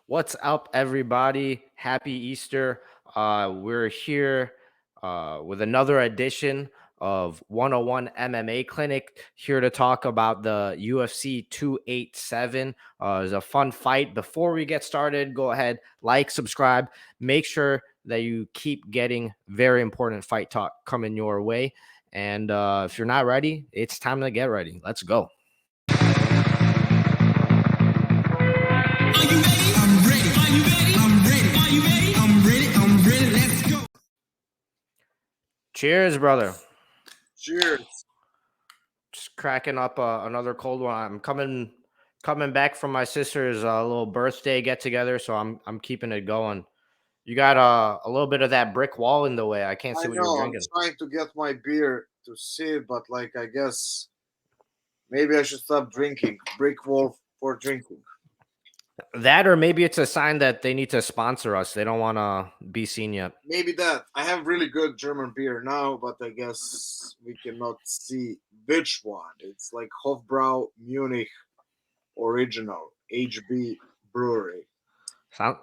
What's up, everybody? Happy Easter. We're here with another edition of 101 MMA Clinic, here to talk about the UFC 287. It's a fun fight. Before we get started, go ahead, like, subscribe, make sure that you keep getting very important fight talk coming your way. And if you're not ready, it's time to get ready. Let's go. Cheers, brother. Cheers. Just cracking up another cold one. I'm coming back from my sister's little birthday get together, so I'm keeping it going. You got a little bit of that brick wall in the way. I can't I see what you're know I'm drinking. trying to get my beer to sip, but like I guess maybe I should stop drinking. Brick wall for drinking. That, or maybe it's a sign that they need to sponsor us. They don't want to be seen yet. Maybe that. I have really good German beer now, but I guess we cannot see which one. It's like Hofbrau Munich Original HB Brewery.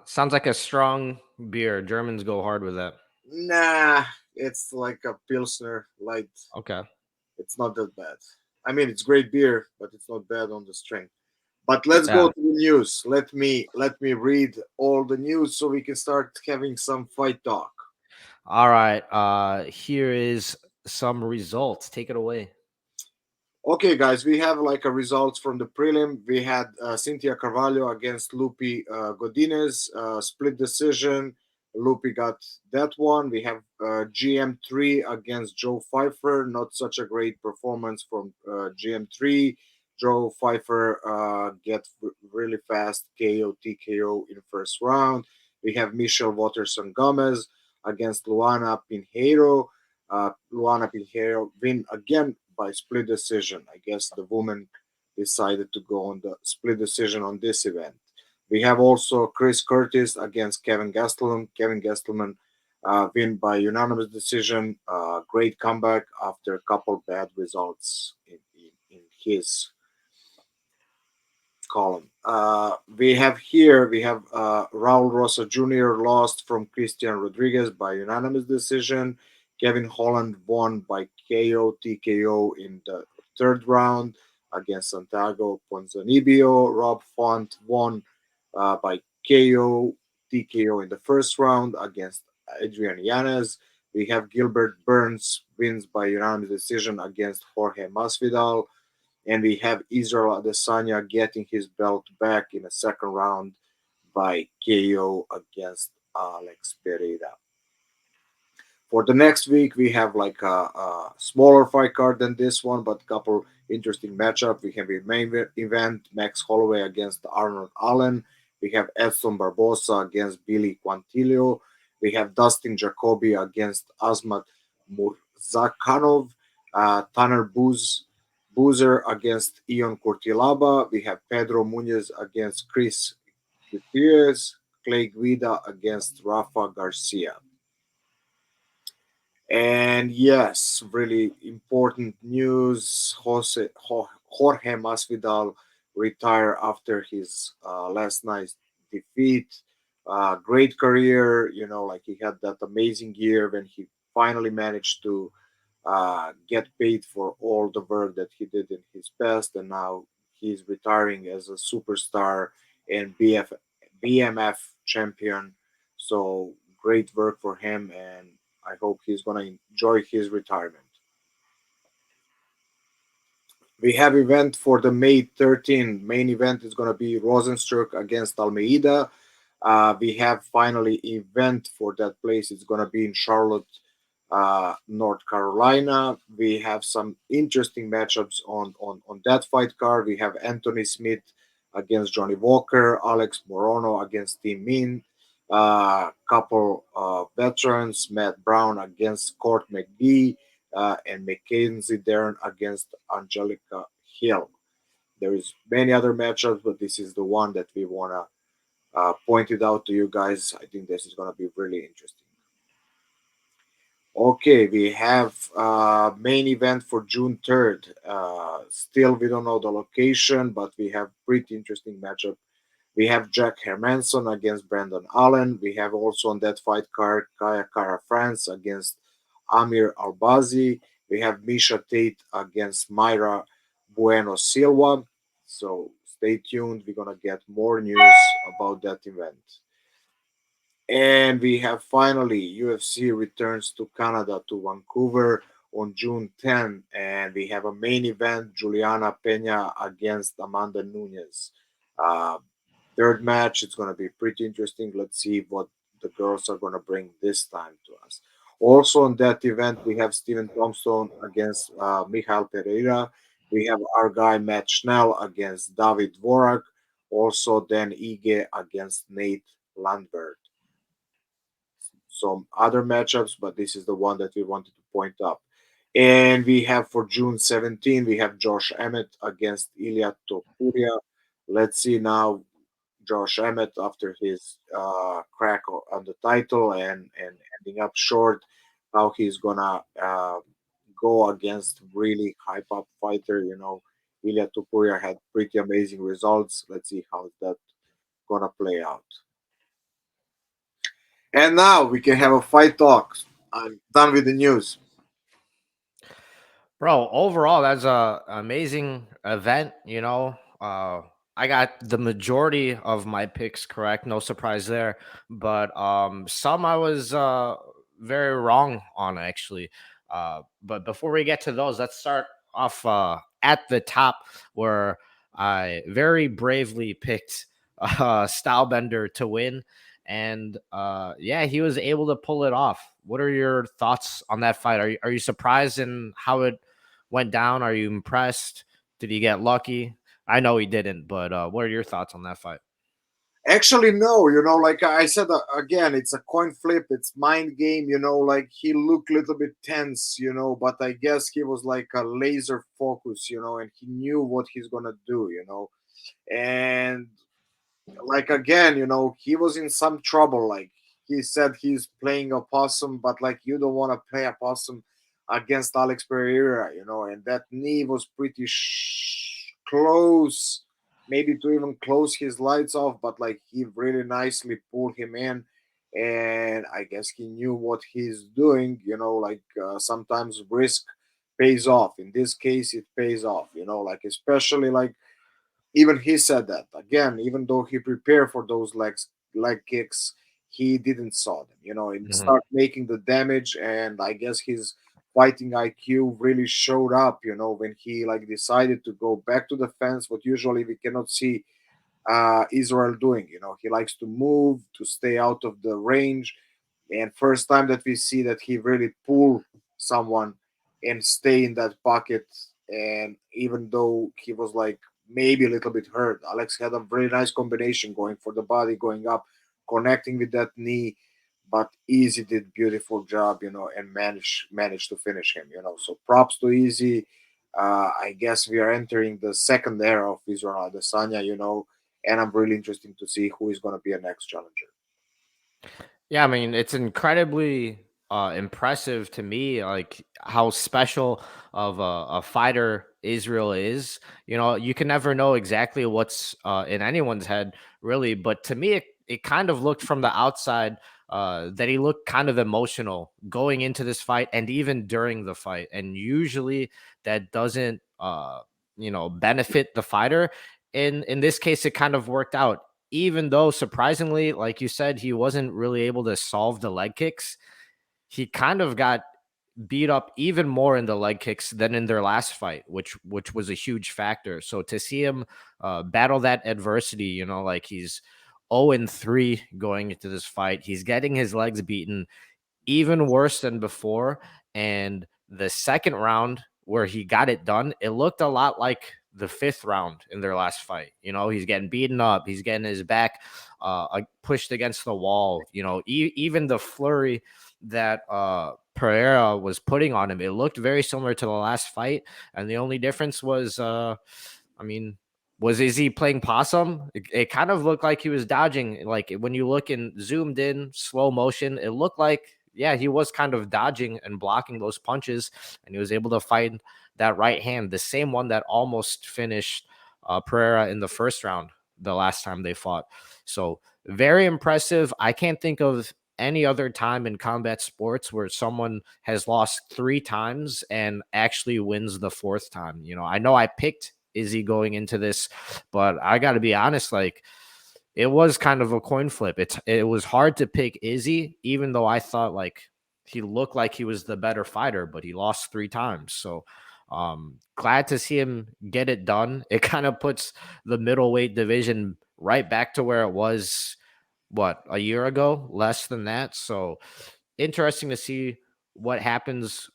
Sounds like a strong beer. Germans go hard with that. Nah, it's like a Pilsner light. Okay. It's not that bad. I mean, it's great beer, but it's not bad on the strength. But let's go Yeah. to the news. Let me read all the news so we can start having some fight talk. All right. Here is some results. Take it away. Okay, guys, we have like a results from the prelim. We had Cynthia Carvalho against Lupi Godinez, split decision. Lupi got that one. We have GM3 against Joe Pfeiffer. Not such a great performance from GM3. Joe Pfeiffer get really fast KO TKO in first round. We have Michelle Watterson Gomez against Luana Pinheiro. Luana Pinheiro win again by split decision. I guess the woman decided to go on the split decision on this event. We have also Chris Curtis against Kevin Gastelum. Kevin Gastelum win by unanimous decision. Great comeback after a couple bad results in his column. We have Raul Rosas Jr. lost from Christian Rodriguez by unanimous decision. Kevin Holland won by KO TKO in the third round against Santiago Ponzinibbio. Rob Font won by KO TKO in the first round against Adrian Yanez. We have Gilbert Burns wins by unanimous decision against Jorge Masvidal, and we have Israel Adesanya getting his belt back in a second round by KO against Alex Pereira. For the next week, we have like a smaller fight card than this one, but a couple interesting matchup. We have a main event: Max Holloway against Arnold Allen. We have Edson Barbosa against Billy Quantillo. We have Dustin Jacoby against Asmat Murzakanov. Tanner Boozer against Ion Curtilaba. We have Pedro Munez against Chris Gutierrez. Clay Guida against Rafa Garcia. And yes, really important news. Jorge Masvidal retired after his last night's defeat. Great career, like he had that amazing year when he finally managed to get paid for all the work that he did in his past, and now he's retiring as a superstar and BMF champion. So great work for him, and I hope he's gonna enjoy his retirement. We have event for the May 13th. Main event is gonna be Rosenstruck against Almeida. We have finally event for that place. It's gonna be in Charlotte, North Carolina. We have some interesting matchups on that fight card. We have Anthony Smith against Johnny Walker, Alex Morono against Tim Min, couple veterans, Matt Brown against Court McGee, and Mackenzie Dern against Angelica Hill. There is many other matchups, but this is the one that we wanna point it out to you guys. I think this is gonna be really interesting. Okay, we have main event for June 3rd. Still, we don't know the location, but we have pretty interesting matchup We have Jack Hermanson against Brandon Allen. We have also on that fight card Kaya Kara France against Amir Albazi. We have Misha Tate against Myra Bueno Silva. So stay tuned. We're gonna get more news about that event. And we have finally UFC returns to Canada, to Vancouver on June 10th. And we have a main event Juliana Pena against Amanda Nunes. Uh, Third match, it's going to be pretty interesting. Let's see what the girls are going to bring this time to us. Also, on that event, we have Stephen Tombstone against Michael Pereira. We have our guy Matt Schnell against David Vorak. Also, then Ige against Nate Landberg. Some other matchups, but this is the one that we wanted to point up. And we have for June 17, we have Josh Emmett against Ilya Topuria. Let's see now Josh Emmett after his crack on the title and ending up short, how he's gonna go against really hype up fighter. Ilya Topuria had pretty amazing results. Let's see how that gonna play out. And now we can have a fight talk. I'm done with the news. Bro, overall, that's a amazing event. I got the majority of my picks correct. No surprise there. But some I was very wrong on actually. But before we get to those, let's start off at the top where I very bravely picked Stylebender to win. And yeah, he was able to pull it off. What are your thoughts on that fight? Are you surprised in how it went down? Are you impressed? Did he get lucky? I know he didn't, but what are your thoughts on that fight? Actually, no. Like I said again, it's a coin flip. It's mind game. Like he looked a little bit tense. But I guess he was like a laser focus. And he knew what he's gonna do. And like again, he was in some trouble. Like he said, he's playing a possum, but like you don't want to play a possum against Alex Pereira. And that knee was pretty close, maybe to even close his lights off, but like he really nicely pulled him in. And I guess he knew what he's doing. Like sometimes risk pays off. In this case, it pays off. Like especially like even he said that again, even though he prepared for those leg kicks, he didn't saw them, and Mhm. start making the damage. And I guess his fighting IQ really showed up, when he like decided to go back to the fence, what usually we cannot see Israel doing. He likes to move to stay out of the range, and first time that we see that he really pull someone and stay in that pocket. And even though he was like maybe a little bit hurt, Alex had a very nice combination going for the body, going up, connecting with that knee. But Easy did beautiful job, and managed to finish him. So props to Easy. I guess we are entering the second era of Israel Adesanya, and I'm really interested to see who is going to be a next challenger. Yeah, I mean, it's incredibly impressive to me, like how special of a fighter Israel is. You can never know exactly what's in anyone's head, really. But to me, it kind of looked from the outside that he looked kind of emotional going into this fight and even during the fight. And usually that doesn't, benefit the fighter. In this case, it kind of worked out, even though surprisingly, like you said, he wasn't really able to solve the leg kicks. He kind of got beat up even more in the leg kicks than in their last fight, which was a huge factor. So to see him battle that adversity, like he's 0-3 going into this fight, he's getting his legs beaten even worse than before. And the second round where he got it done, it looked a lot like the fifth round in their last fight. He's getting beaten up, he's getting his back pushed against the wall. Even the flurry that Pereira was putting on him, it looked very similar to the last fight. And the only difference was, I mean, was Izzy playing possum? It kind of looked like he was dodging. Like when you look in zoomed in slow motion, it looked like, yeah, he was kind of dodging and blocking those punches, and he was able to find that right hand, the same one that almost finished Pereira in the first round. the last time they fought. So very impressive. I can't think of any other time in combat sports where someone has lost 3 times and actually wins the fourth time. I know I picked Izzy going into this, but I got to be honest, like it was kind of a coin flip. It was hard to pick Izzy, even though I thought like he looked like he was the better fighter, but he lost 3 times. So glad to see him get it done. It kind of puts the middleweight division right back to where it was, what, a year ago, less than that. So interesting to see what happens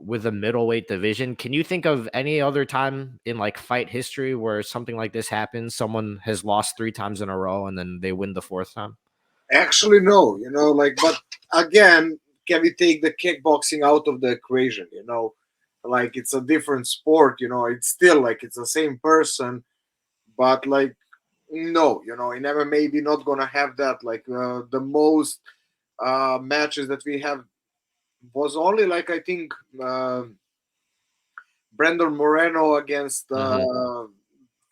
with the middleweight division. Can you think of any other time in like fight history where something like this happens? Someone has lost 3 times in a row and then they win the fourth time. Actually, no, like, but again, can we take the kickboxing out of the equation? Like it's a different sport. It's still like it's the same person, but like no, in MMA we're not gonna have that. Like the most matches that we have was only like I think Brandon Moreno against Mhm.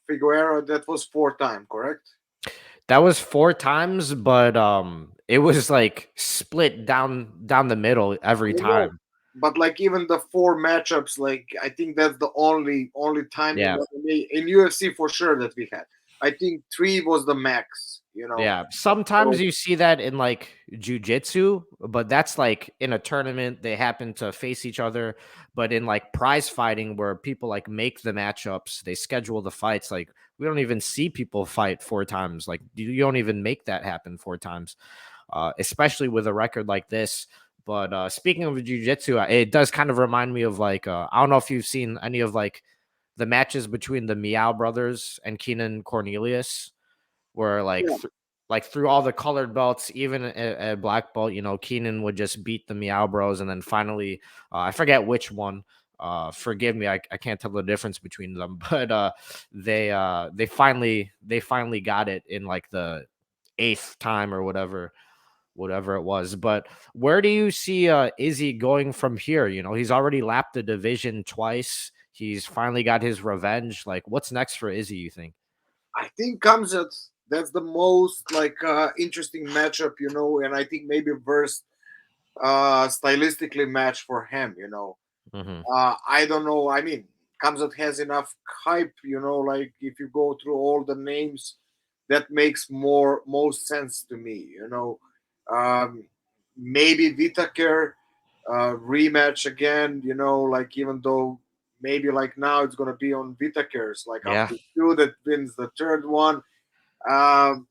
Figueroa. That was 4 time, correct? That was 4 times, but it was like split down the middle every I know, time. but like even the 4 matchups, like I think that's the only time in Yeah. MMA in UFC for sure that we had. I think 3 was the max. Yeah, sometimes So you see that in like jujitsu, but that's like in a tournament they happen to face each other. But in like prize fighting, where people like make the matchups, they schedule the fights. Like we don't even see people fight 4 times. Like you don't even make that happen 4 times, especially with a record like this. But speaking of jujitsu, it does kind of remind me of like I don't know if you've seen any of like the matches between the Meow brothers and Keenan Cornelius where yeah, like through all the colored belts, even at black belt, Keenan would just beat the Meow Bros, and then finally, I forget which one. Forgive me, I can't tell the difference between them, but they finally got it in like the eighth time or whatever it was. But where do you see Izzy going from here? He's already lapped the division twice. He's finally got his revenge. Like, what's next for Izzy? You think? I think Kamzat, that's the most like interesting matchup, and I think maybe worst stylistically match for him. Hmm. I don't know. I mean, Kamzat has enough hype, like if you go through all the names, that makes most sense to me, Um, maybe Whitaker rematch again, like even though maybe like now it's gonna be on Whitaker's, like Yeah. after 2 that wins the third one. Um,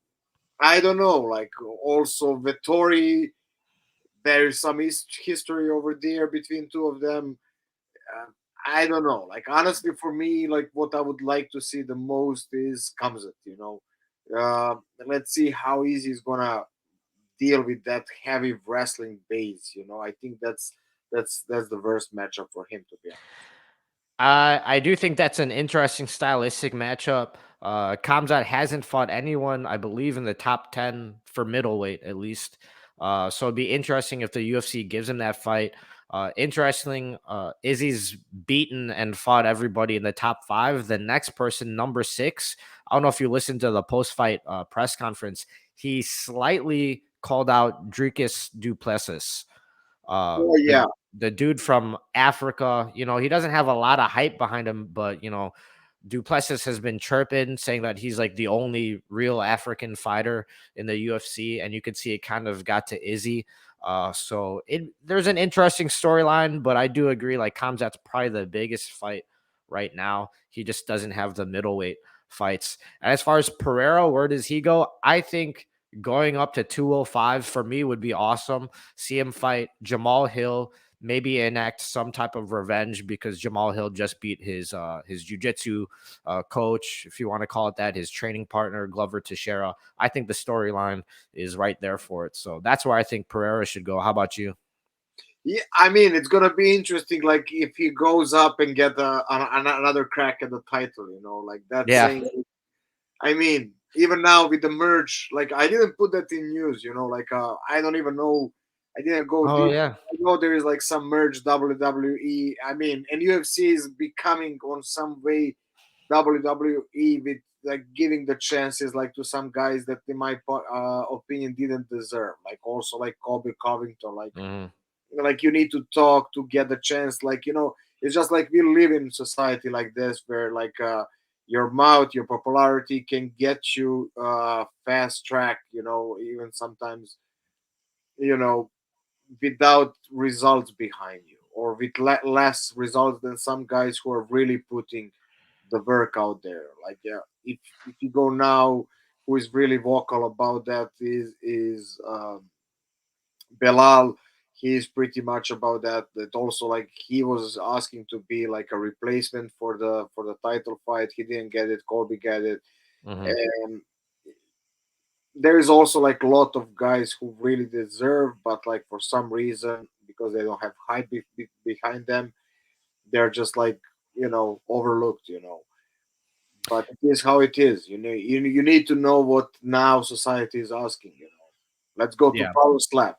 I don't know, like also Vettori, there is some history over there between two of them. uh, I don't know. Like honestly, for me, like what I would like to see the most is Kamzat. Let's see how easy he's gonna deal with that heavy wrestling base. I think that's the worst matchup for him, to be honest. I do think that's an interesting stylistic matchup. Kamzat hasn't fought anyone, I believe, in the top 10 for middleweight, at least. So it'd be interesting if the UFC gives him that fight. Interesting, Izzy's beaten and fought everybody in the top 5. The next person, number 6, I don't know if you listened to the post fight press conference, he slightly called out Dricus Duplessis, uh, Oh the yeah, the dude from Africa. He doesn't have a lot of hype behind him, but Duplessis has been chirping, saying that he's like the only real African fighter in the UFC, and you could see it kind of got to Izzy. So there's an interesting storyline, but I do agree, like Kamzat's probably the biggest fight right now. He just doesn't have the middleweight fights. And as far as Pereira, where does he go? I think going up to 205 for me would be awesome. See him fight Jamal Hill, maybe enact some type of revenge because Jamal Hill just beat his jiu-jitsu coach, if you want to call it that, his training partner Glover Teixeira. I think the storyline is right there for it. So that's where I think Pereira should go. How about you? yeah. I mean, it's gonna be interesting. Like if he goes up and get another crack at the title, like that's Yeah. saying. I mean, even now with the merge, like I didn't put that in news, like I don't even know. I didn't go Oh deep. yeah. I know there is like some merge WWE. I mean, and UFC is becoming on some way. WWE with like giving the chances like to some guys that in my opinion didn't deserve. Like also like Kobe Covington, Hmm. like you need to talk to get the chance. Like it's just like we live in society like this where like your mouth, your popularity can get you fast track. Even sometimes you know without results behind you or with less results than some guys who are really putting the work out there. Like yeah, if you go now, who is really vocal about that is Belal. He's pretty much about that. That also like he was asking to be like a replacement for the title fight. He didn't get it. Colby got it, Hmm. and there is also like a lot of guys who really deserve, but like for some reason because they don't have hype behind them, they're just like overlooked. But it is how it is. You need to know what now society is asking. Let's go to Yeah. power slap.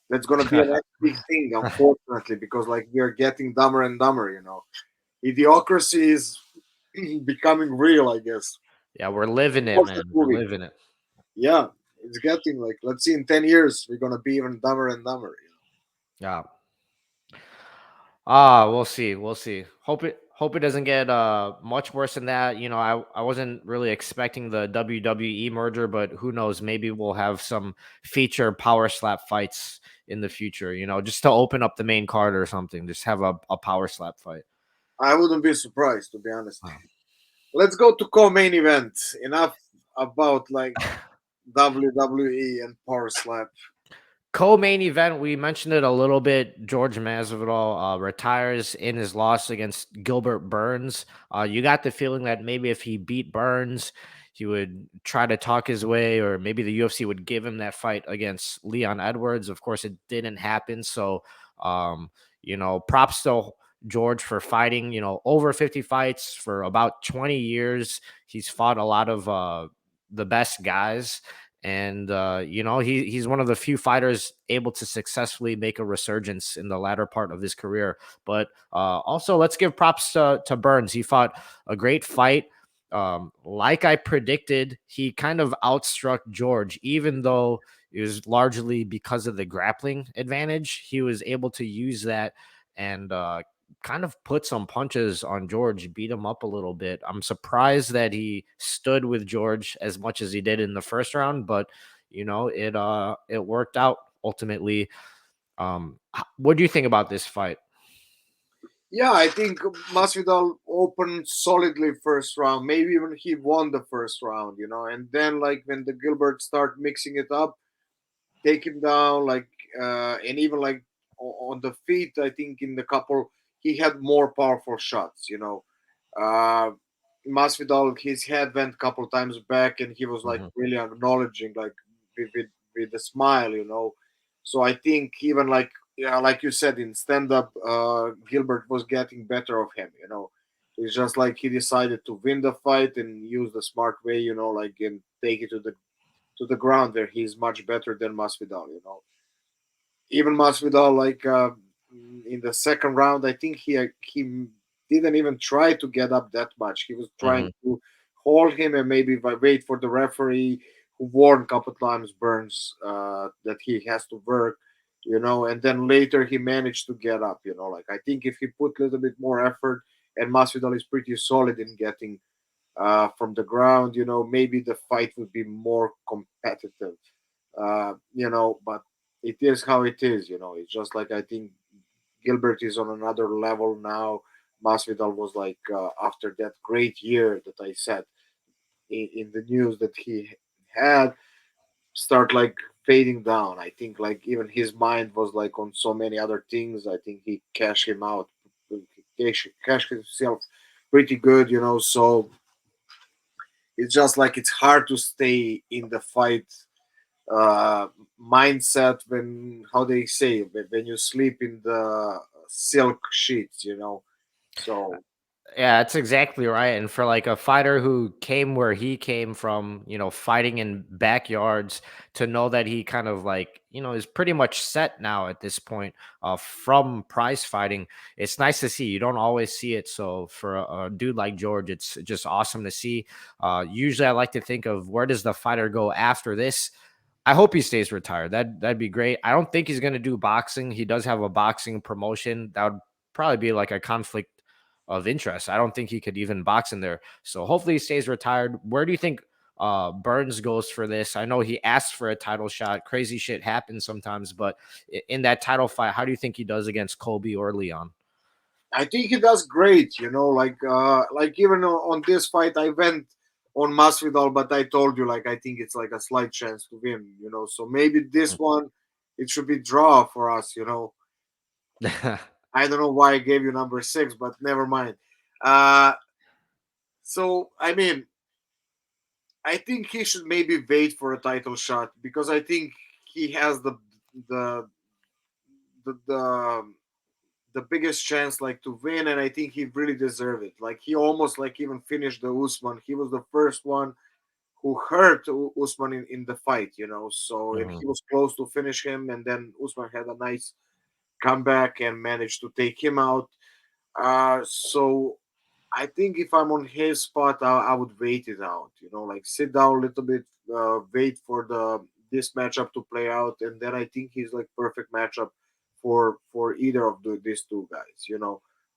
That's gonna be a next big thing, unfortunately, because like we are getting dumber and dumber. Idiocracy is becoming real, I guess. Yeah, we're living it, Watch the man. We're movie. living it. Yeah, it's getting like let's see in 10 years we're gonna be even dumber and dumber. Yeah. Ah, we'll see. We'll see. Hope it doesn't get much worse than that. I wasn't really expecting the WWE merger, but who knows? Maybe we'll have some feature power slap fights in the future. Just to open up the main card or something. Just have a power slap fight. I wouldn't be surprised to be honest. Wow. Let's go to co-main event. Enough about like WWE and power slap. Co-main event, we mentioned it a little bit. George Masvidal retires in his loss against Gilbert Burns. You got the feeling that maybe if he beat Burns, he would try to talk his way, or maybe the UFC would give him that fight against Leon Edwards. Of course, it didn't happen. So, props to George for fighting. Over 50 fights for about 20 years. He's fought a lot of the best guys, and he's one of the few fighters able to successfully make a resurgence in the latter part of his career. But also, let's give props to Burns. He fought a great fight. Like I predicted, he kind of outstruck George, even though it was largely because of the grappling advantage. He was able to use that and kind of put some punches on George, beat him up a little bit. I'm surprised that he stood with George as much as he did in the first round, but it worked out ultimately. What do you think about this fight? Yeah, I think Masvidal opened solidly first round. Maybe even he won the first round. And then like when the Gilbert start mixing it up, take him down, like and even like on the feet, I think in the couple he had more powerful shots. Uh, Masvidal, his head went a couple times back, and he was like Mhm. really acknowledging, like with a smile. So I think even like yeah, like you said in stand up, Gilbert was getting better of him. It's just like he decided to win the fight and use the smart way, like and take it to the ground where he's much better than Masvidal. Even Masvidal, like in the second round, I think he didn't even try to get up that much. He was trying Mhm. to hold him and maybe wait for the referee, who warned a couple times Burns that he has to work. And then later he managed to get up. Like I think if he put a little bit more effort, and Masvidal is pretty solid in getting from the ground, maybe the fight would be more competitive. But it is how it is. It's just like I think Gilbert is on another level now. Masvidal was like after that great year that I said in the news that he had, start like fading down. I think like even his mind was like on so many other things. I think he cashed him out, cashed himself pretty good. So it's just like it's hard to stay in the fight mindset when, how they say, when you sleep in the silk sheets. So Yeah, that's exactly right. And for like a fighter who came where he came from, fighting in backyards, to know that he kind of like, is pretty much set now at this point from prize fighting. It's nice to see. You don't always see it. So for a dude like George, it's just awesome to see. Usually I like to think of where does the fighter go after this? I hope he stays retired. That'd be great. I don't think he's gonna do boxing. He does have a boxing promotion. That would probably be like a conflict of interest. I don't think he could even box in there. So hopefully he stays retired. Where do you think Burns goes for this? I know he asked for a title shot. Crazy shit happens sometimes, but in that title fight, how do you think he does against Colby or Leon? I think he does great. Like even on this fight, I went on Masvidal, but I told you like I think it's like a slight chance to win. So maybe this one it should be draw for us. I don't know why I gave you number six, but never mind. Uh, so I mean, I think he should maybe wait for a title shot because I think he has the the the, the biggest chance like to win, and I think he really deserved it. Like he almost like even finished the Usman. He was the first one who hurt Usman in the fight. So and Mhm. he was close to finish him, and then Usman had a nice comeback and managed to take him out. So I think if I'm on his spot, I would wait it out. Like sit down a little bit, wait for this matchup to play out, and then I think he's like perfect matchup for either of these two guys.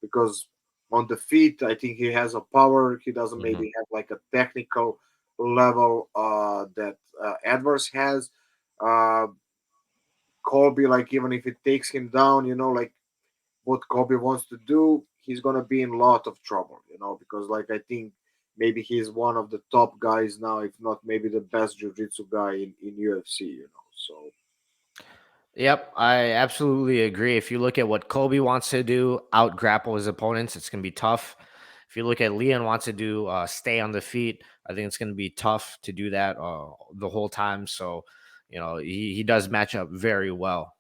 Because on the feet, I think he has a power. He doesn't Mhm. maybe have like a technical level that Edwards has. Uh, Colby, like even if it takes him down, like what Kobe wants to do, he's gonna be in a lot of trouble, because like I think maybe he's one of the top guys now, if not maybe the best jiu-jitsu guy in UFC. So Yep, I absolutely agree. If you look at what Kobe wants to do, out grapple his opponents, it's going to be tough. If you look at Leon wants to do, stay on the feet, I think it's going to be tough to do that the whole time. So, he does match up very well.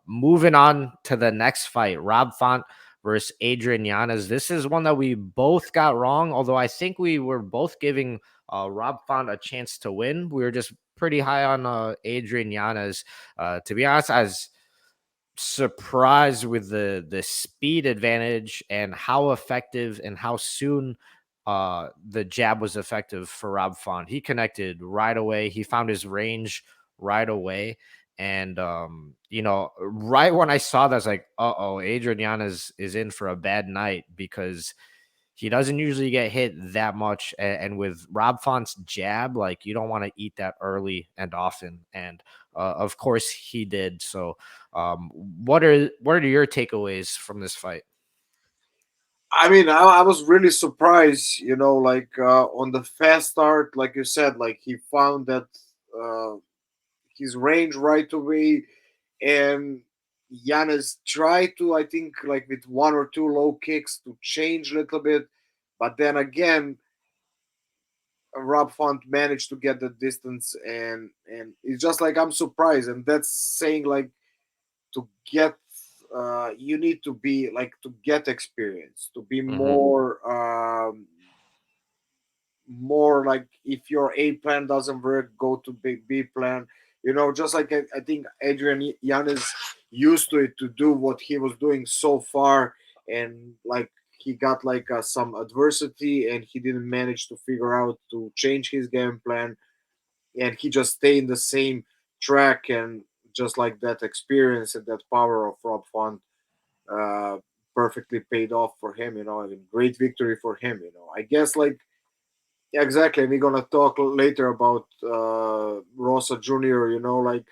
Moving on to the next fight, Rob Font versus Adrian Yanez. This is one that we both got wrong, although I think we were both giving Rob Font a chance to win. We were just pretty high on Adrian Yanez. To be honest, I was surprised with the speed advantage and how effective and how soon the jab was effective for Rob Font. He connected right away. He found his range right away. And right when I saw that, I was like, "Uh-oh, Adrian Yanez is in for a bad night," because he doesn't usually get hit that much. And with Rob Font's jab, like you don't want to eat that early and often. And of course he did. So what are your takeaways from this fight? I mean, I was really surprised, like on the fast start, like you said, like he found that uh, his range right away, and Giannis tried to, I think, like with one or two low kicks to change a little bit, but then again, Rob Font managed to get the distance, and it's just like I'm surprised, and that's saying like to get you need to be like to get experience to be Hmm. more like if your A plan doesn't work, go to B plan. Just like I think Adrian Yan is used to it to do what he was doing so far, and like he got like some adversity, and he didn't manage to figure out to change his game plan, and he just stayed in the same track, and just like that experience and that power of Rob Font uh, perfectly paid off for him. I mean, great victory for him. I guess like yeah, exactly. And we're gonna talk later about Rosa Jr. Like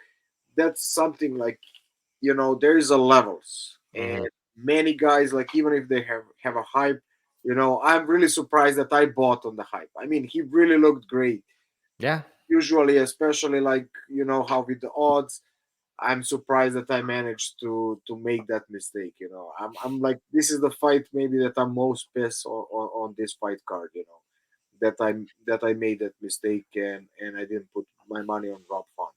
that's something like there is a levels, and Hmm. many guys like even if they have a hype, I'm really surprised that I bought on the hype. I mean, he really looked great. Yeah. Usually, especially like how with the odds, I'm surprised that I managed to make that mistake. I'm like this is the fight maybe that I'm most pissed on this fight card. That I made that mistake, and I didn't put my money on Rob Font.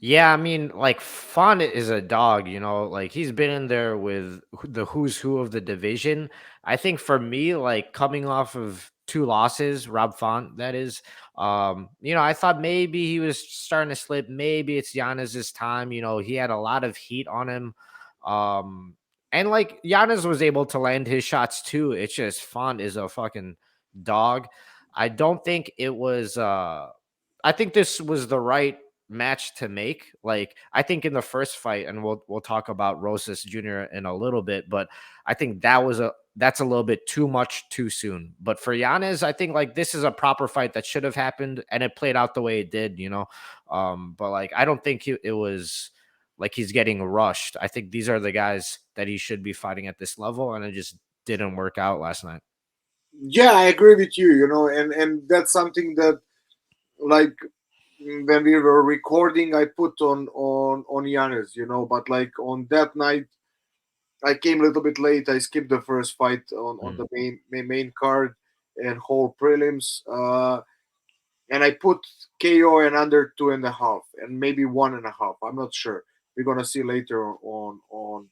Yeah, I mean, like Font is a dog, like he's been in there with the who's who of the division. I think for me, like coming off of two losses, Rob Font, that is, I thought maybe he was starting to slip. Maybe it's Giannis's time. He had a lot of heat on him. Um, and like Giannis was able to land his shots too. It's just Font is a fucking dog. I don't think it was I think this was the right match to make. Like I think in the first fight, and we'll talk about Rosas Jr. in a little bit, but I think that's a little bit too much too soon. But for Yanez, I think like this is a proper fight that should have happened, and it played out the way it did. But like I don't think it was like he's getting rushed. I think these are the guys that he should be fighting at this level, and it just didn't work out last night. Yeah, I agree with you. And that's something that, like, when we were recording, I put on Yanis, but like on that night, I came a little bit late. I skipped the first fight on Mm. the main card and whole prelims. And I put KO and under 2.5 and maybe 1.5. I'm not sure. We're gonna see later on.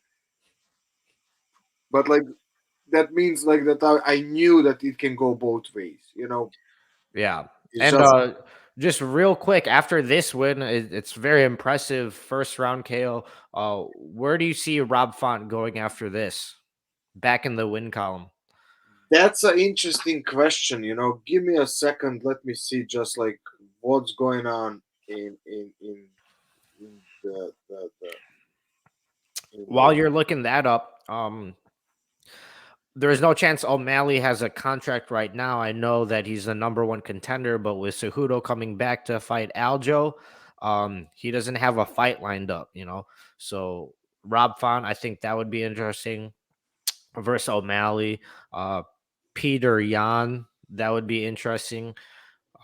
But like that means like that I knew that it can go both ways. Yeah. It's And just just real quick, after this win, it's very impressive first round KO. Where do you see Rob Font going after this? Back in the win column. that's an interesting question. Give me a second. Let me see just like what's going on in the in While you're looking that up, there is no chance O'Malley has a contract right now. I know that he's the number one contender, but with Cejudo coming back to fight Aljo, he doesn't have a fight lined up. So Rob Font, I think that would be interesting versus O'Malley. Uh, Peter Yan, that would be interesting.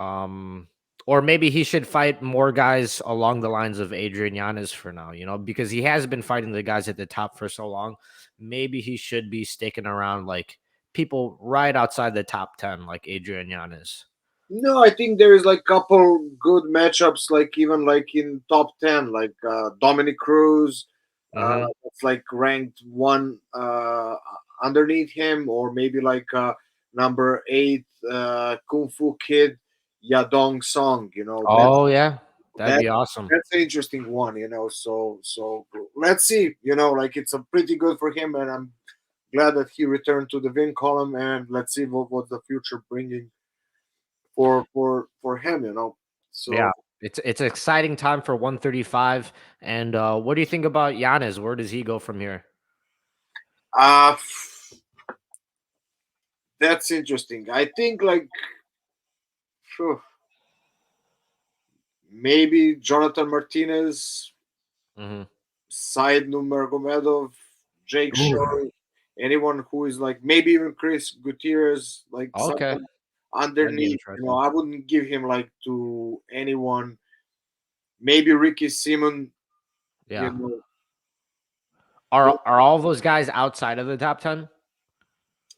Um, or maybe he should fight more guys along the lines of Adrian Yanez for now, because he has been fighting the guys at the top for so long. Maybe he should be sticking around like people right outside the top 10, like Adrian Yanez. No, I think there is like couple good matchups, like even like in top 10, like Dominic Cruz, Hmm. it's like ranked one underneath him, or maybe like number 8 Kung Fu Kid Yadong Song. Oh yeah, that'd That be awesome. that's an interesting one. So let's see. Like it's a pretty good for him, and I'm glad that he returned to the win column, and let's see what the future bringing for him. Yeah, So it's an exciting time for 135. And what do you think about Yanez? Where does he go from here? uh that's interesting. I think like phew, maybe Jonathan Martinez, Hmm. Said Nurmagomedov, Jake Show, anyone who is like maybe even Chris Gutierrez, like Okay, someone that'd be underneath. interesting. I wouldn't give him like to anyone. Maybe Ricky Simon. You Yeah. know, Are all those guys outside of the top 10?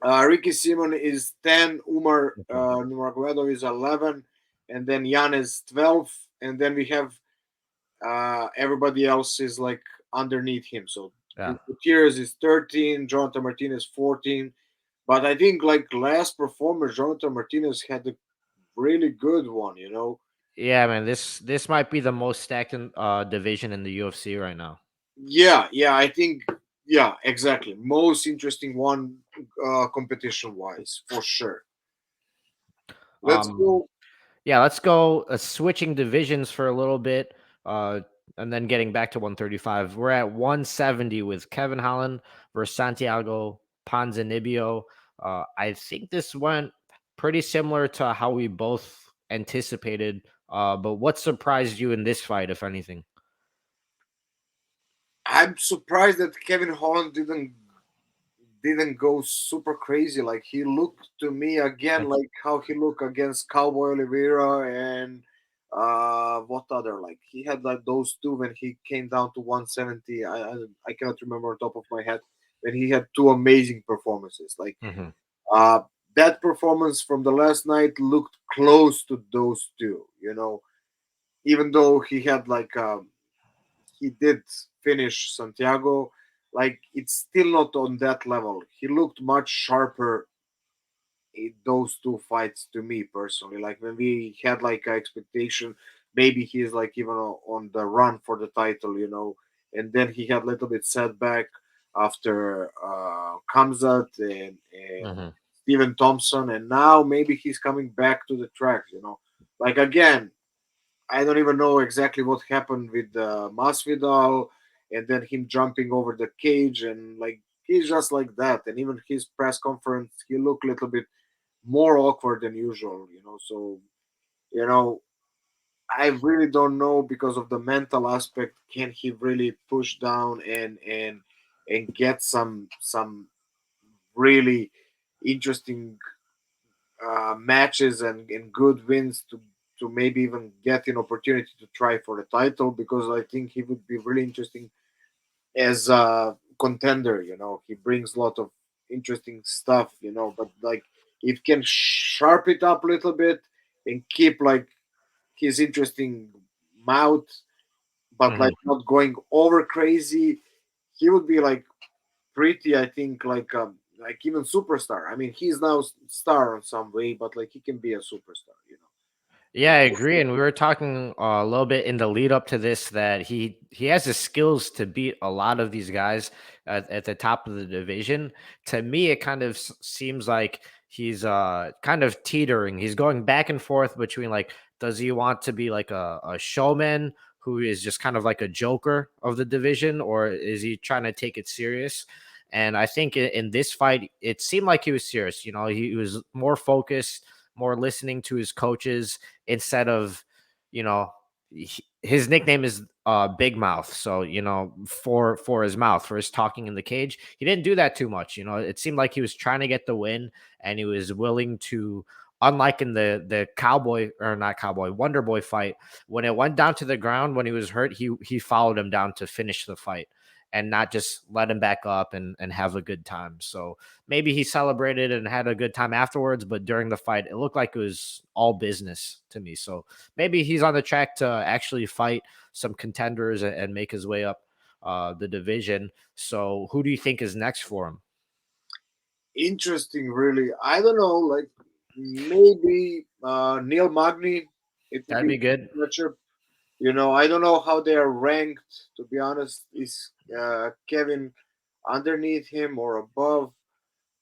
Ricky Simon is 10, Umar Okay. Nurmagomedov is 11, and then Jan is 12, and then we have everybody else is like underneath him. So Yeah. Gutierrez is 13, Jonathan Martinez 14. But I think like last performer, Jonathan Martinez had a really good one. Yeah, man. This might be the most stacked division in the UFC right now. Yeah, I think yeah, exactly. Most interesting one competition wise, for sure. Let's Um, go. yeah, let's go switching divisions for a little bit, uh, and then getting back to 135. We're at 170 with Kevin Holland versus Santiago Ponzinibbio. I think this went pretty similar to how we both anticipated. But what surprised you in this fight, if anything? I'm surprised that Kevin Holland didn't go super crazy. Like he looked to me again like how he looked against Cowboy Oliveira and what other, like he had like those two when he came down to 170. I cannot remember on top of my head, when he had two amazing performances. Like Hmm. uh that performance from the last night looked close to those two. Even though he had like he did finish Santiago, like it's still not on that level. He looked much sharper in those two fights to me personally. Like when we had like an expectation, maybe he's like even on the run for the title, and then he had a little bit setback after Kamzat and Mhm. Stephen Thompson, and now maybe he's coming back to the track. Like again, I don't even know exactly what happened with Masvidal, and then him jumping over the cage, and like he's just like that. And even his press conference, he looked a little bit more awkward than usual. So you know, I really don't know because of the mental aspect. Can he really push down and get some really interesting matches and good wins to maybe even get an opportunity to try for the title, because I think he would be really interesting as a contender. He brings a lot of interesting stuff. But like if can sharp it up a little bit and keep like his interesting mouth, but like Mhm. not going over crazy, he would be like pretty. I think like even superstar. I mean, he's now star in some way, but like he can be a superstar. Yeah, I agree. And we were talking a little bit in the lead up to this that he has the skills to beat a lot of these guys at the top of the division. To me, it kind of seems like he's kind of teetering. He's going back and forth between like, does he want to be like a showman who is just kind of like a joker of the division, or is he trying to take it serious? And I think in this fight, it seemed like he was serious. He was more focused, more listening to his coaches instead of, you know, his nickname is Big Mouth. So, for his mouth, for his talking in the cage, he didn't do that too much. It seemed like he was trying to get the win and he was willing to. Unlike in the cowboy or not cowboy Wonder Boy fight, when it went down to the ground when he was hurt, he followed him down to finish the fight and not just let him back up and have a good time. So maybe he celebrated and had a good time afterwards, but during the fight, it looked like it was all business to me. So maybe he's on the track to actually fight some contenders and make his way up the division. So who do you think is next for him? Interesting, really. I don't know, like maybe Neil Magny. It would That'd be be good. a matchup. I don't know how they are ranked. To be honest, is Kevin underneath him or above?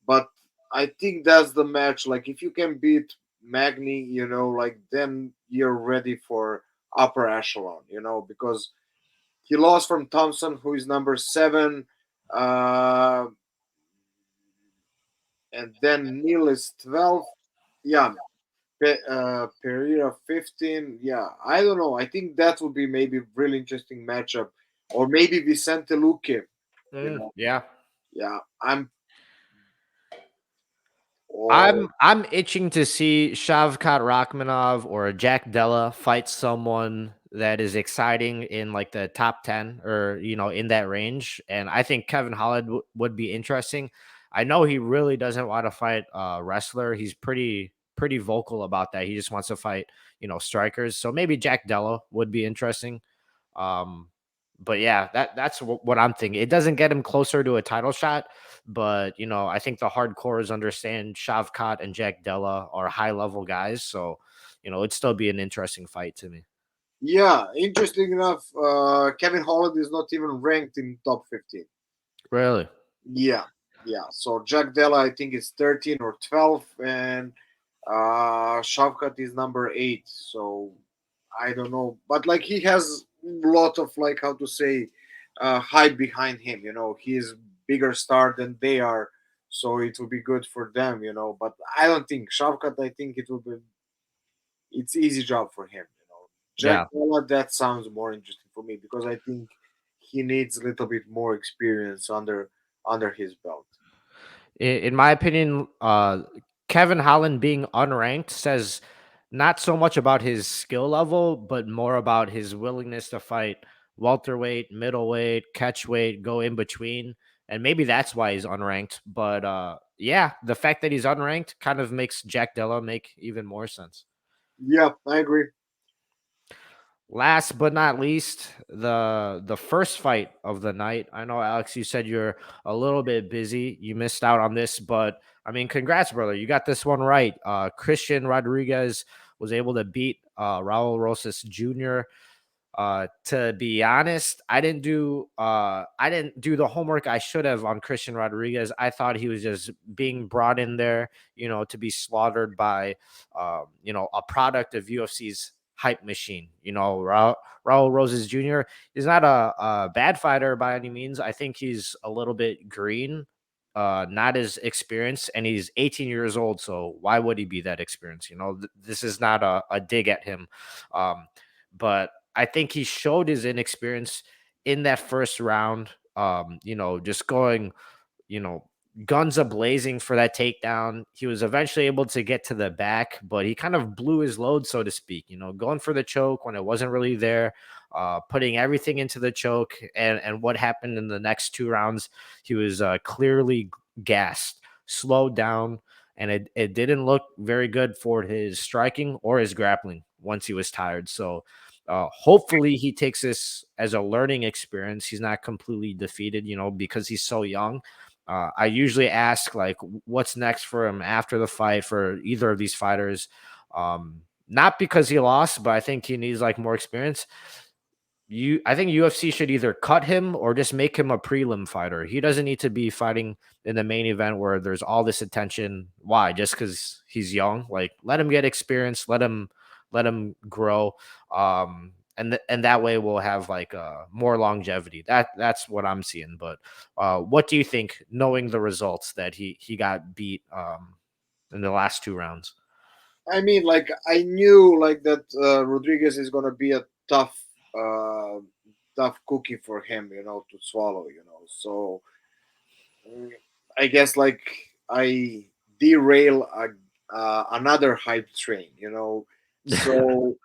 But I think that's the match. Like if you can beat Magny, like then you're ready for upper echelon. Because he lost from Thompson, who is number 7. Uh, and then Neil is 12. Yeah, Pereira 15. Yeah, I don't know. I think that would be maybe really interesting matchup, or maybe Vicente Luque. You know, Yeah. yeah, I'm. Oh, I'm itching to see Shavkat Rachmanov or Jack Della fight someone that is exciting in like the top 10 or in that range, and I think Kevin Holland would be interesting. I know he really doesn't want to fight a wrestler. He's pretty vocal about that. He just wants to fight strikers. So maybe Jack Della would be interesting. Um, but yeah, that's what I'm thinking. It doesn't get him closer to a title shot, but I think the hardcores understand Shavkat and Jack Della are high level guys, so it'd still be an interesting fight to me. yeah, interesting enough. Kevin Holland is not even ranked in top 15. Really? Yeah, yeah. So Jack Della, I think, is 13 or 12, and Shavkat is number 8. So I don't know, but like he has a lot of like how to say hype behind him. He's bigger star than they are, so it will be good for them. But I don't think Shavkat. I think it will be it's easy job for him. Jack Yeah. Della, that sounds more interesting for me because I think he needs a little bit more experience under his belt. In my opinion, Kevin Holland being unranked says not so much about his skill level, but more about his willingness to fight welterweight, middleweight, catchweight, go in between. And maybe that's why he's unranked. But yeah, the fact that he's unranked kind of makes Jack Della make even more sense. Yeah, I agree. Last but not least, the first fight of the night. I know, Alex, you said you're a little bit busy. You missed out on this, but I mean, congrats, brother. You got this one right. Christian Rodriguez was able to beat Raul Rosas Jr. To be honest, I didn't do the homework I should have on Christian Rodriguez. I thought he was just being brought in there, to be slaughtered by a product of UFC's hype machine. Raul Rosas Jr. is not a bad fighter by any means. I think he's a little bit green, not as experienced, and he's 18 years old. So why would he be that experienced? This is not a dig at him. But I think he showed his inexperience in that first round. Just going, you know, guns a blazing for that takedown. He was eventually able to get to the back, but he kind of blew his load, so to speak. Going for the choke when it wasn't really there, putting everything into the choke, and what happened in the next two rounds, he was clearly gassed, slowed down, and it didn't look very good for his striking or his grappling once he was tired. So hopefully he takes this as a learning experience. He's not completely defeated, because he's so young. I usually ask like, what's next for him after the fight for either of these fighters. Not because he lost, but I think he needs like more experience. I think UFC should either cut him or just make him a prelim fighter. He doesn't need to be fighting in the main event where there's all this attention. Why? Just because he's young? Like, let him get experience. Let him grow. And that way we'll have like more longevity. That's what I'm seeing. But what do you think, knowing the results that he got beat in the last two rounds? I mean, like I knew like that Rodriguez is gonna be a uh, tough cookie for him, to swallow. So mm, I guess like I derail another hype train. So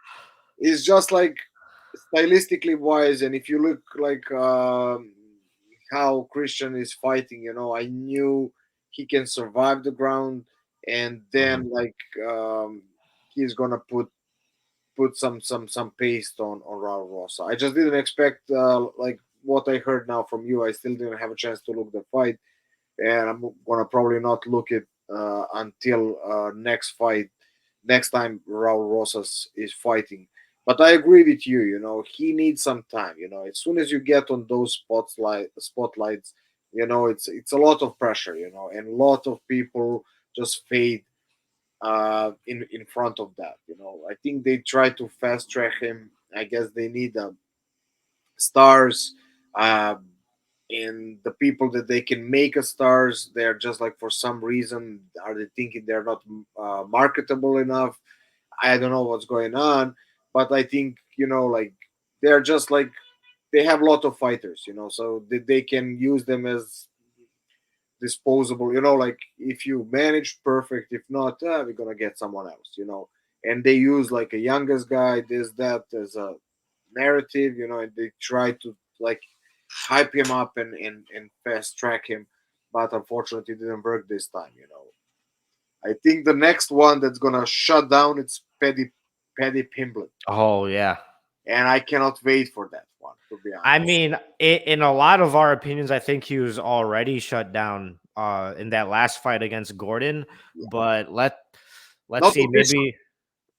it's just like stylistically wise, and if you look like how Christian is fighting, I knew he can survive the ground, and Mhm. then like he's gonna put some paste on Raul Rosa. I just didn't expect like what I heard now from you. I still didn't have a chance to look the fight, and I'm gonna probably not look it until next fight, next time Raul Rosas is fighting. But I agree with you. He needs some time. As soon as you get on those spotlights, it's a lot of pressure. And a lot of people just fade in front of that. I think they try to fast track him. I guess they need stars. Uh, and the people that they can make a stars, they're just like for some reason are they thinking they're not marketable enough. I don't know what's going on, but I think like they're just like they have a lot of fighters, so they can use them as disposable. Like if you manage, perfect. If not, we're gonna get someone else. And they use like a youngest guy, this that as a narrative, and they try to like hype him up and fast track him, but unfortunately it didn't work this time. I think the next one that's gonna shut down it's Paddy Pimblett, Oh yeah. and I cannot wait for that one, to be I honest. mean, in a lot of our opinions, I think he was already shut down in that last fight against Gordon. Yeah. But let's Not see, officially, maybe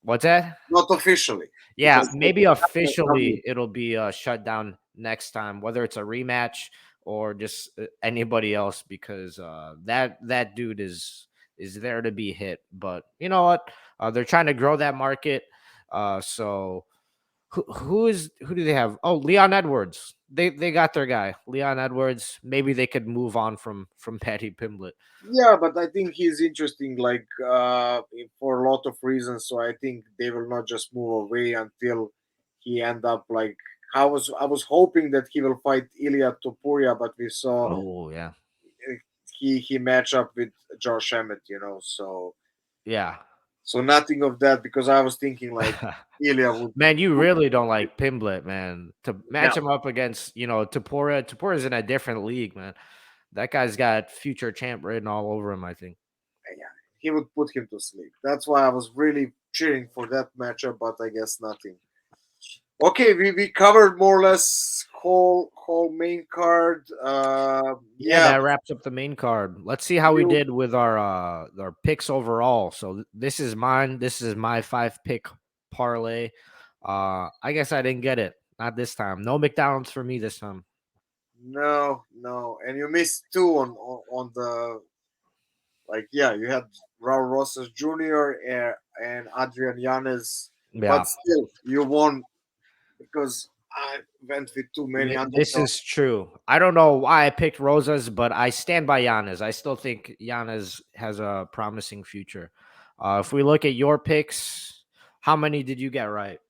what's that? not officially, Yeah, because maybe officially it'll be shut down next time, whether it's a rematch or just anybody else, because that dude is there to be hit. But you know what? They're trying to grow that market. So who do they have? Oh, Leon Edwards. They got their guy, Leon Edwards. Maybe they could move on from Patty Pimblett. yeah, but I think he's interesting, like for a lot of reasons. So I think they will not just move away until he end up like I was hoping that he will fight Ilya Topuria, but we saw Oh yeah, he match up with Josh Emmett, yeah. so nothing of that because I was thinking like Ilya Man, you really don't like Pimblett, man. To no, match him up against, Tapora. Tapora's in a different league, man. That guy's got future champ written all over him, I think. yeah, he would put him to sleep. That's why I was really cheering for that matchup, but I guess nothing. Okay, we covered more or less whole main card. Yeah, Yeah, that wraps up the main card. Let's see how we you did with our picks overall. So this is mine. This is my 5 pick parlay. I guess I didn't get it. Not this time. No McDonald's for me this time. no, and you missed two on the like. Yeah, you had Raul Rosas Jr. and Adrian Yanez, Yeah. but still you won because I went with too many This underdogs. is true. I don't know why I picked Rosas, but I stand by Yanez. I still think Yanez has a promising future. If we look at your picks, how many did you get right?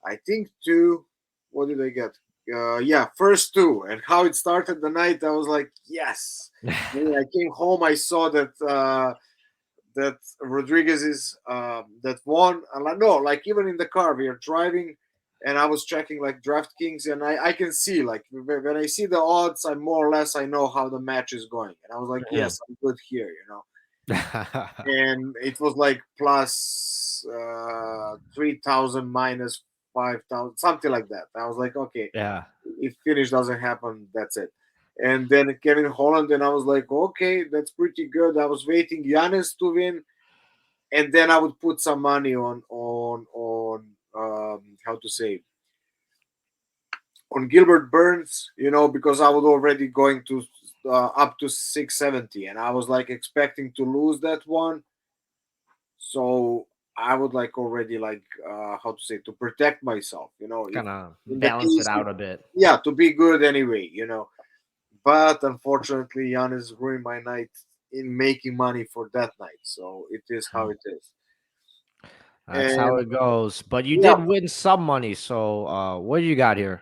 I think two. What did I get? Yeah, first two. And how it started the night, I was like, yes. When I came home, I saw that Rodriguez is that won. And like, no, like even in the car, we are driving, and I was checking like DraftKings, and I can see like when I see the odds, I more or less I know how the match is going, and I was like, Mhm. yes, I'm good here, and it was like plus 3,000 minus 5,000, something like that. I was like, okay, Yeah. if finish doesn't happen, that's it. And then Kevin Holland, and I was like, okay, that's pretty good. I was waiting Giannis to win, and then I would put some money on how to say on Gilbert Burns, because I was already going to up to 670, and I was like expecting to lose that one. So I would like already like how to say to protect myself, if Kind of in the balance it case, out a bit. yeah, to be good anyway. But unfortunately, Giannis ruined my night in making money for that night. So it is how it is. That's how And it goes. But you yeah, did win some money. So what do you got here?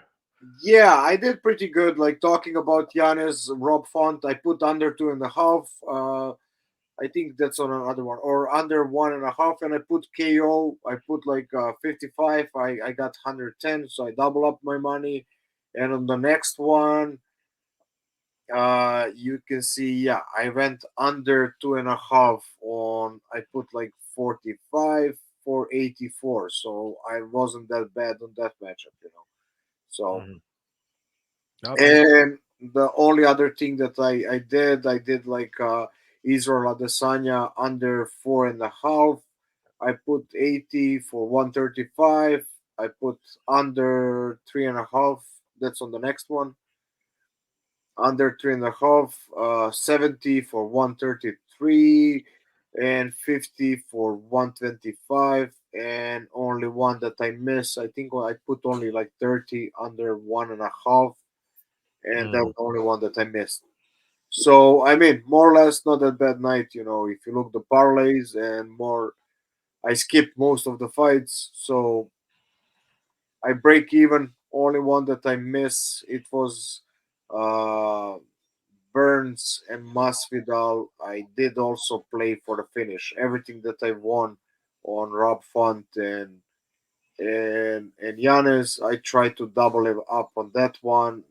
yeah, I did pretty good. Like talking about Giannis, Rob Font, I put under 2.5. I think that's on another one or under 1.5, and I put KO. I put like 55. I got 110, so I double up my money. And on the next one, you can see, yeah, I went under 2.5 on. I put like 45 for 84, so I wasn't that bad on that matchup. So Mhm. Yep. and the only other thing that I did like Israel Adesanya under 4.5. I put 80 for 135. I put under 3.5. That's on the next one. Under 3.5, 70 for 133, and 50 for 125. And only one that I miss. I think I put only like 30 under 1.5, and that Mm. was the only one that I missed. So I mean, more or less, not a bad night. If you look the parlays and more, I skipped most of the fights, so I break even. Only one that I miss it was uh, Burns and Masvidal. I did also play for the finish. Everything that I won on Rob Font and Giannis, I tried to double it up on that one.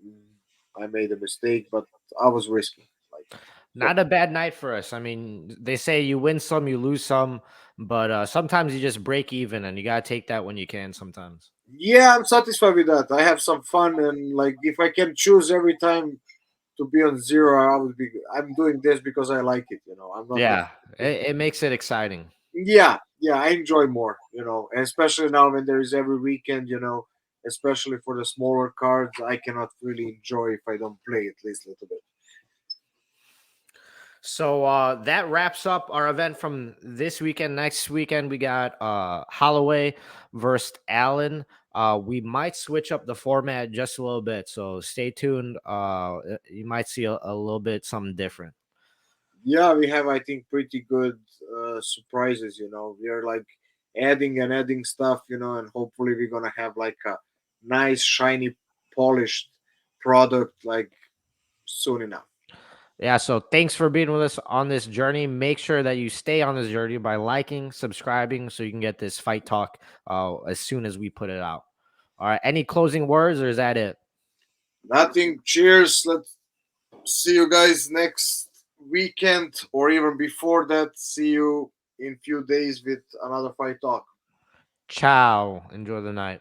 I made a mistake, but I was risking. Like so, Not a bad night for us. I mean, they say you win some, you lose some, but sometimes you just break even, and you gotta take that when you can. Sometimes. yeah, I'm satisfied with that. I have some fun, and like if I can choose every time to be on zero, I would be. I'm doing this because I like it. I'm not like. Yeah, it makes it exciting. Yeah, I enjoy more. And especially now when there is every weekend. Especially for the smaller cards, I cannot really enjoy if I don't play at least a little bit. So that wraps up our event from this weekend. Next weekend we got Holloway versus Allen. We might switch up the format just a little bit, so stay tuned. You might see a little bit something different. Yeah, we have I think pretty good surprises. We are like adding and adding stuff. And hopefully we're gonna have like a nice, shiny, polished product like soon enough. Yeah, so thanks for being with us on this journey. Make sure that you stay on this journey by liking, subscribing, so you can get this fight talk as soon as we put it out. All right, any closing words, or is that it? Nothing. Cheers. Let's see you guys next weekend or even before that. See you in few days with another fight talk. Ciao. Enjoy the night.